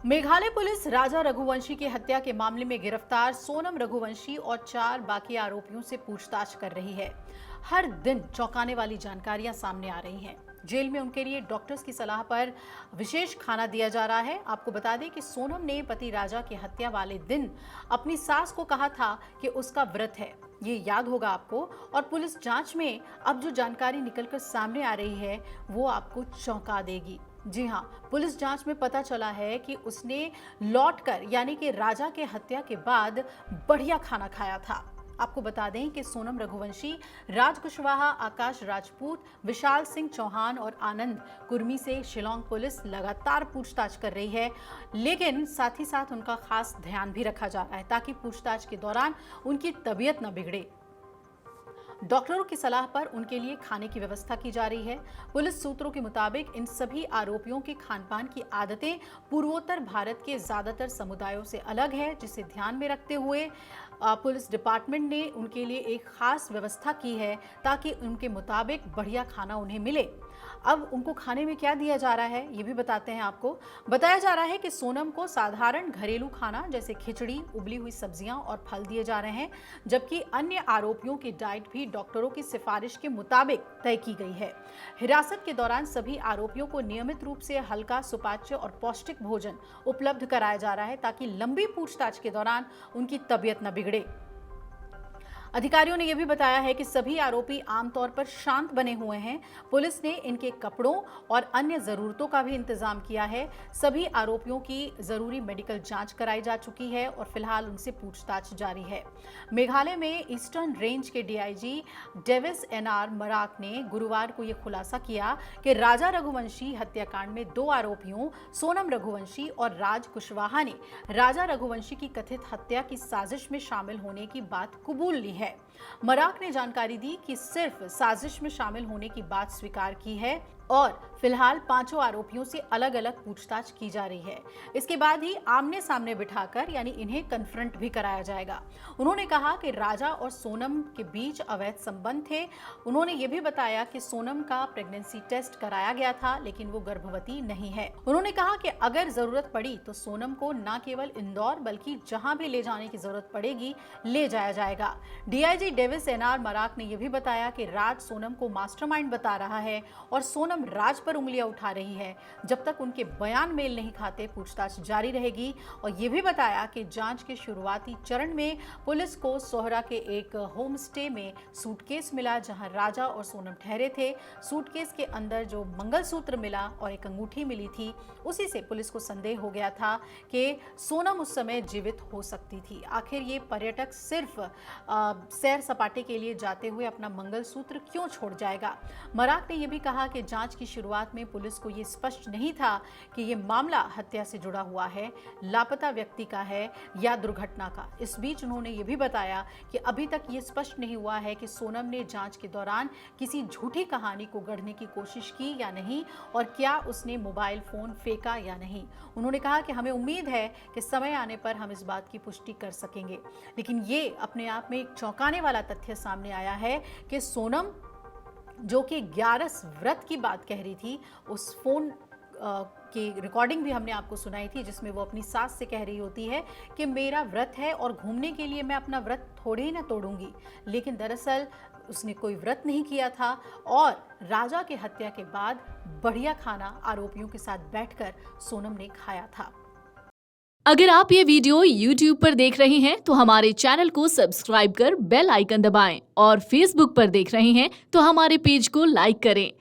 Meghalaya police राजा रघुवंशी की हत्या के मामले में गिरफ्तार सोनम रघुवंशी और 4 बाकी आरोपियों से पूछताछ कर रही है। हर दिन चौंकाने वाली जानकारियां सामने आ रही हैं। जेल में उनके लिए डॉक्टर्स की सलाह पर विशेष खाना दिया जा रहा है। आपको बता दें कि सोनम ने पति राजा की हत्या वाले दिन अपनी सास को कहा था कि उसका व्रत है, ये याद होगा आपको। और पुलिस जांच में अब जो जानकारी निकलकर सामने आ रही है वो आपको चौंका देगी। जी हाँ, पुलिस जांच में पता चला है कि उसने लौटकर यानी कि राजा के हत्या के बाद बढ़िया खाना खाया था। आपको बता दें कि सोनम रघुवंशी, राज कुशवाहा, आकाश राजपूत, विशाल सिंह चौहान और आनंद कुर्मी से शिलोंग पुलिस लगातार पूछताछ कर रही है, लेकिन साथ ही साथ उनका खास ध्यान भी रखा जा रहा है ताकि पूछताछ के दौरान उनकी तबीयत न बिगड़े। डॉक्टरों की सलाह पर उनके लिए खाने की व्यवस्था की जा रही है। पुलिस सूत्रों के मुताबिक इन सभी आरोपियों के खान-पान की आदतें पूर्वोत्तर भारत के ज्यादातर समुदायों से अलग है, जिसे ध्यान में रखते हुए पुलिस डिपार्टमेंट ने उनके लिए एक खास व्यवस्था की है ताकि उनके मुताबिक बढ़िया खाना उन्हें मिले। अब उनको खाने में क्या दिया जा रहा है ये भी बताते हैं आपको। बताया जा रहा है कि सोनम को साधारण घरेलू खाना जैसे खिचड़ी, उबली हुई सब्जियां और फल दिए जा रहे हैं, जबकि अन्य आरोपियों की डाइट भी डॉक्टरों की सिफारिश के मुताबिक तय की गई है। हिरासत के दौरान सभी आरोपियों को नियमित रूप से हल्का, सुपाच्य और पौष्टिक भोजन उपलब्ध कराया जा रहा है ताकि लंबी पूछताछ के दौरान उनकी तबीयत न बिगड़े। अधिकारियों ने यह भी बताया है कि सभी आरोपी आमतौर पर शांत बने हुए हैं। पुलिस ने इनके कपड़ों और अन्य जरूरतों का भी इंतजाम किया है। सभी आरोपियों की जरूरी मेडिकल जांच कराई जा चुकी है और फिलहाल उनसे पूछताछ जारी है। मेघालय में ईस्टर्न रेंज के डीआईजी डेविस एनआर मराक ने गुरुवार को यह खुलासा किया कि राजा रघुवंशी हत्याकांड में 2 आरोपियों सोनम रघुवंशी और राज कुशवाहा ने राजा रघुवंशी की कथित हत्या की साजिश में शामिल होने की बात कबूल ली है। मराक ने जानकारी दी कि सिर्फ साजिश में शामिल होने की बात स्वीकार की है और फिलहाल 5 आरोपियों से अलग अलग पूछताछ की जा रही है। इसके बाद ही आमने सामने बिठाकर यानी इन्हें कन्फ्रंट भी कराया जाएगा। उन्होंने कहा कि राजा और सोनम के बीच अवैध संबंध थे। उन्होंने ये भी बताया कि सोनम का प्रेगनेंसी टेस्ट कराया गया था, लेकिन वो गर्भवती नहीं है। उन्होंने कहा कि अगर जरूरत पड़ी तो सोनम को न केवल इंदौर बल्कि जहां भी ले जाने की जरूरत पड़ेगी ले जाया जाएगा। डीआईजी डेविस एनआर मराक ने यह भी बताया कि राज सोनम को मास्टरमाइंड बता रहा है और सोनम राज पर उंगलियां उठा रही है। जब तक उनके बयान मेल नहीं खाते पूछताछ जारी रहेगी। और ये भी बताया कि जांच के शुरुआती चरण में पुलिस को सोहरा के एक होम स्टे में सूटकेस मिला जहां राजा और सोनम ठहरे थे। सूटकेस के अंदर जो मंगलसूत्र मिला और एक अंगूठी मिली थी, उसी से पुलिस को संदेह हो गया था कि सोनम उस समय जीवित हो सकती थी। आखिर ये पर्यटक सिर्फ सैर सपाटे के लिए जाते हुए अपना मंगलसूत्र क्यों छोड़ जाएगा। मराक ने यह भी कहा कि जांच की शुरुआत में पुलिस को यह स्पष्ट नहीं था कि यह मामला हत्या से जुड़ा हुआ है, लापता व्यक्ति का है या दुर्घटना का। इस बीच उन्होंने यह भी बताया कि अभी तक यह स्पष्ट नहीं हुआ है कि सोनम ने जांच के दौरान किसी झूठी कहानी को गढ़ने की कोशिश की या नहीं और क्या उसने मोबाइल फोन फेंका या नहीं। उन्होंने कहा कि हमें उम्मीद है कि समय आने पर हम इस बात की पुष्टि कर सकेंगे। लेकिन ये अपने आप में एक चौंकाने वाला तथ्य सामने आया है कि सोनम जो कि 11 व्रत की बात कह रही थी, उस फोन की रिकॉर्डिंग भी हमने आपको सुनाई थी जिसमें वो अपनी सास से कह रही होती है कि मेरा व्रत है और घूमने के लिए मैं अपना व्रत थोड़े ही ना तोड़ूंगी। लेकिन दरअसल उसने कोई व्रत नहीं किया था और राजा के हत्या के बाद बढ़िया खाना आरोपियों के साथ बैठकर सोनम ने खाया था। अगर आप ये वीडियो YouTube पर देख रहे हैं तो हमारे चैनल को सब्सक्राइब कर बेल आइकन दबाएं और Facebook पर देख रहे हैं तो हमारे पेज को लाइक करें।